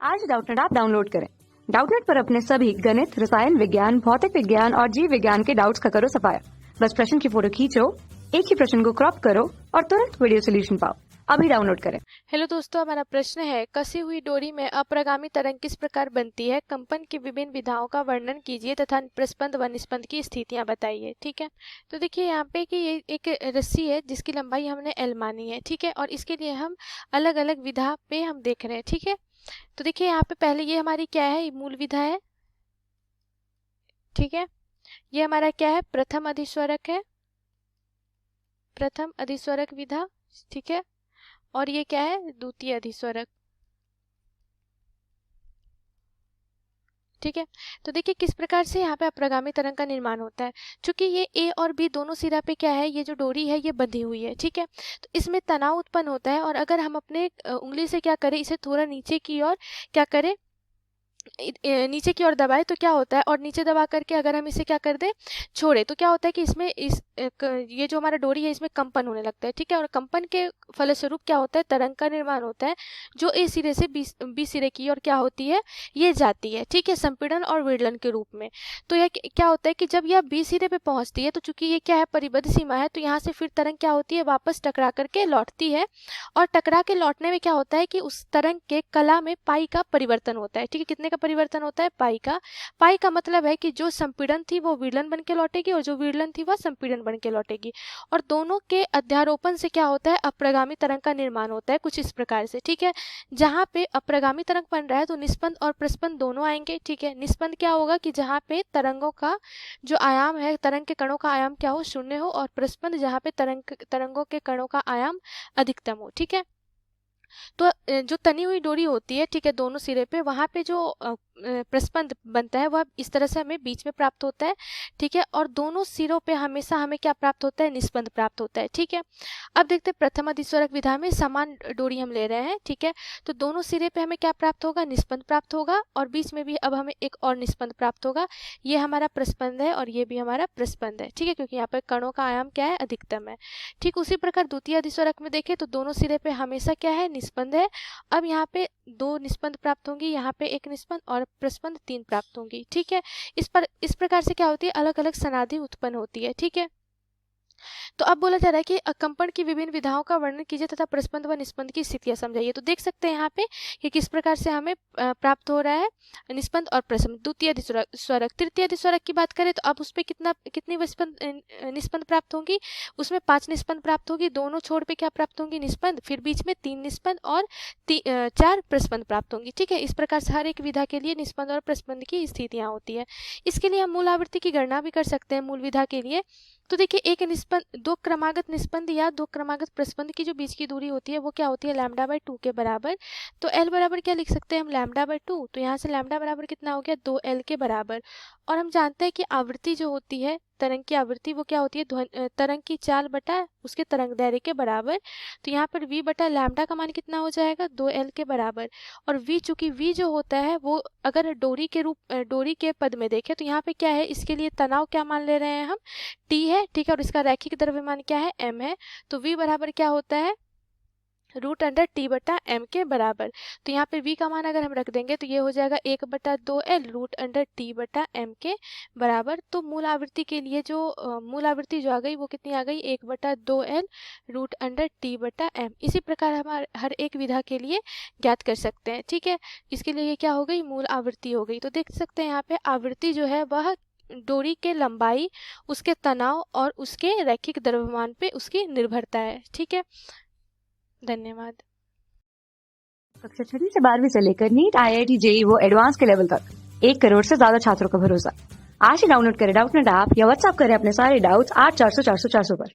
आज Doubtnut app download करें। Doubtnut पर अपने सभी गणित, रसायन विज्ञान, भौतिक विज्ञान और जीव विज्ञान के डाउट्स का करो सफाया। बस प्रश्न की फोटो खींचो, एक ही प्रश्न को क्रॉप करो और तुरंत वीडियो सोल्यूशन पाओ। अभी डाउनलोड करें। हेलो दोस्तों, हमारा प्रश्न है कसी हुई डोरी में अप्रगामी तरंग किस प्रकार बनती है। कंपन की विभिन्न विधाओं का वर्णन कीजिए तथा प्रस्पंद व निस्पंद की स्थितियां बताइए। ठीक है, तो देखिए यहाँ पे कि ये एक रस्सी है जिसकी लंबाई हमने एल मानी है। ठीक है, और इसके लिए हम अलग अलग विधा पे हम देख रहे हैं। ठीक है, तो देखिए यहाँ पे पहले ये हमारी क्या है, ये मूल विधा है। ठीक है, ये हमारा क्या है, प्रथम अधिस्वरक है, प्रथम अधिस्वरक विधा। ठीक है, और ये क्या है, द्वितीय अधिस्वरक। ठीक है, तो देखिए किस प्रकार से यहाँ पे अप्रगामी तरंग का निर्माण होता है। चूंकि ये ए और बी दोनों सिरा पे क्या है, ये जो डोरी है ये बंधी हुई है। ठीक है, तो इसमें तनाव उत्पन्न होता है और अगर हम अपने उंगली से क्या करें, इसे थोड़ा नीचे की ओर क्या करें, नीचे की ओर दबाए तो क्या होता है, और नीचे दबा करके अगर हम इसे क्या कर दें, छोड़े, तो क्या होता है कि इसमें ये जो हमारा डोरी है इसमें कंपन होने लगता है। ठीक है, और कंपन के फलस्वरूप क्या होता है, तरंग का निर्माण होता है जो ए सिरे से बी सिरे की ओर क्या होती है, ये जाती है। ठीक है, संपीड़न और विड़लन के रूप में। तो यह क्या होता है कि जब यह बी सिरे पे पहुंचती है तो चूंकि ये क्या है, परिबद्ध सीमा है, तो यहाँ से फिर तरंग क्या होती है, वापस टकरा करके लौटती है। और टकरा के लौटने में क्या होता है कि उस तरंग के कला में पाई का परिवर्तन होता है। ठीक है, कितने का परिवर्तन होता है, पाई का। पाई का मतलब है कि जो संपीड़न थी वो विड़लन बन के लौटेगी और जो विड़लन थी वह संपीड़न बन के लौटेगी। और दोनों के अध्यारोपण से क्या होता है, अप्रगामी तरंग का निर्माण होता है कुछ इस प्रकार से। ठीक है, जहाँ पे अप्रगामी तरंग बन रहा है तो निस्पंद और प्रस्पंद दोनों आएंगे। ठीक है, निस्पंद क्या होगा कि जहाँ पे तरंगों का जो आयाम है, तरंग के कणों का आयाम क्या हो, शून्य हो, और प्रस्पंद जहाँ पे तरंगों के कणों का आयाम अधिकतम हो। ठीक है, तो जो तनी हुई डोरी होती है, ठीक है, दोनों सिरे पे, वहां पे जो प्रस्पंद बनता है वह इस तरह से हमें बीच में प्राप्त होता है। ठीक है, और दोनों सिरों पे हमेशा हमें क्या प्राप्त होता है, निस्पंद प्राप्त होता है। ठीक है, अब देखते हैं प्रथम अधिस्वरक विधा में समान डोरी हम ले रहे हैं। ठीक है, तो दोनों सिरे पे हमें क्या प्राप्त होगा, निस्पंद प्राप्त होगा, और बीच में भी अब हमें एक और निस्पंद प्राप्त होगा। ये हमारा प्रस्पंद है और ये भी हमारा प्रस्पंद है। ठीक है, क्योंकि यहाँ पे कणों का आयाम क्या है, अधिकतम है। ठीक उसी प्रकार द्वितीय अधिस्वरक में देखें तो दोनों सिरे पे हमेशा क्या है, निस्पंद है। अब यहाँ पे दो निस्पंद प्राप्त होंगी, यहाँ पे एक निस्पंद और प्रस्पंद 3 प्राप्त होंगी। ठीक है, इस प्रकार से क्या होती है, अलग अलग सनाधि उत्पन्न होती है। ठीक है, तो अब बोला जा रहा है कि कंपन की विभिन्न विधाओं का वर्णन कीजिए तथा प्रस्पंद व निस्पंद की स्थितियां समझाइए। तो देख सकते हैं यहाँ पे कि किस प्रकार से हमें प्राप्त हो रहा है निस्पंद और प्रस्पंद। द्वितीय अधिस्वरक, तृतीय अधिस्वरक की बात करें तो अब उसपे कितनी निस्पंद प्राप्त होंगी, उसमें 5 निस्पंद प्राप्त होगी। दोनों छोर पे क्या प्राप्त होंगी, निस्पंद, फिर बीच में 3 निस्पंद और 4 प्रस्पंद प्राप्त होंगी। ठीक है, इस प्रकार से हर एक विधा के लिए निस्पंद और प्रस्पंद की स्थितियां होती है। इसके लिए हम मूल आवृत्ति की गणना भी कर सकते हैं मूल विधा के लिए। तो देखिए एक निस्पंद, दो क्रमागत निस्पंद या दो क्रमागत प्रस्पंद की जो बीच की दूरी होती है वो क्या होती है, λ/2 के बराबर। तो L बराबर क्या लिख सकते हैं हम, λ/2। तो यहाँ से लैम्डा बराबर कितना हो गया, 2L के बराबर। और हम जानते हैं कि आवृत्ति जो होती है, तरंग की आवृत्ति, वो क्या होती है, तरंग की चाल बटा उसके तरंग दैर्घ्य के बराबर। तो यहाँ पर v बटा लैम्डा का मान कितना हो जाएगा, 2L के बराबर। और v, चूंकि v जो होता है वो अगर डोरी के पद में देखें तो यहाँ पे क्या है, इसके लिए तनाव क्या मान ले रहे हैं हम, t है। ठीक है, और इसका रैखिक द्रव्यमान क्या है, m है। तो v बराबर क्या होता है, √t बटा m के बराबर। तो यहाँ पे v का मान अगर हम रख देंगे तो ये हो जाएगा 1/2L √t बटा m के बराबर। तो मूल आवृत्ति के लिए जो मूल आवृत्ति जो आ गई वो कितनी आ गई, 1/2L √t बटा m। इसी प्रकार हम हर एक विधा के लिए ज्ञात कर सकते हैं। ठीक है, इसके लिए ये क्या हो गई, मूल आवृत्ति हो गई। तो देख सकते हैं यहाँ पे आवृत्ति जो है वह डोरी के लंबाई, उसके तनाव और उसके रैखिक द्रव्यमान पे उसकी निर्भरता है। ठीक है, धन्यवाद। कक्षा 6वीं से 12वीं से लेकर नीट, IIT, JEE वो एडवांस के लेवल तक 1 करोड़ से ज्यादा छात्रों का भरोसा। आज ही डाउनलोड करें डाउटनेट ऐप या व्हाट्सएप करें अपने सारे डाउट्स 8400 400 400 पर।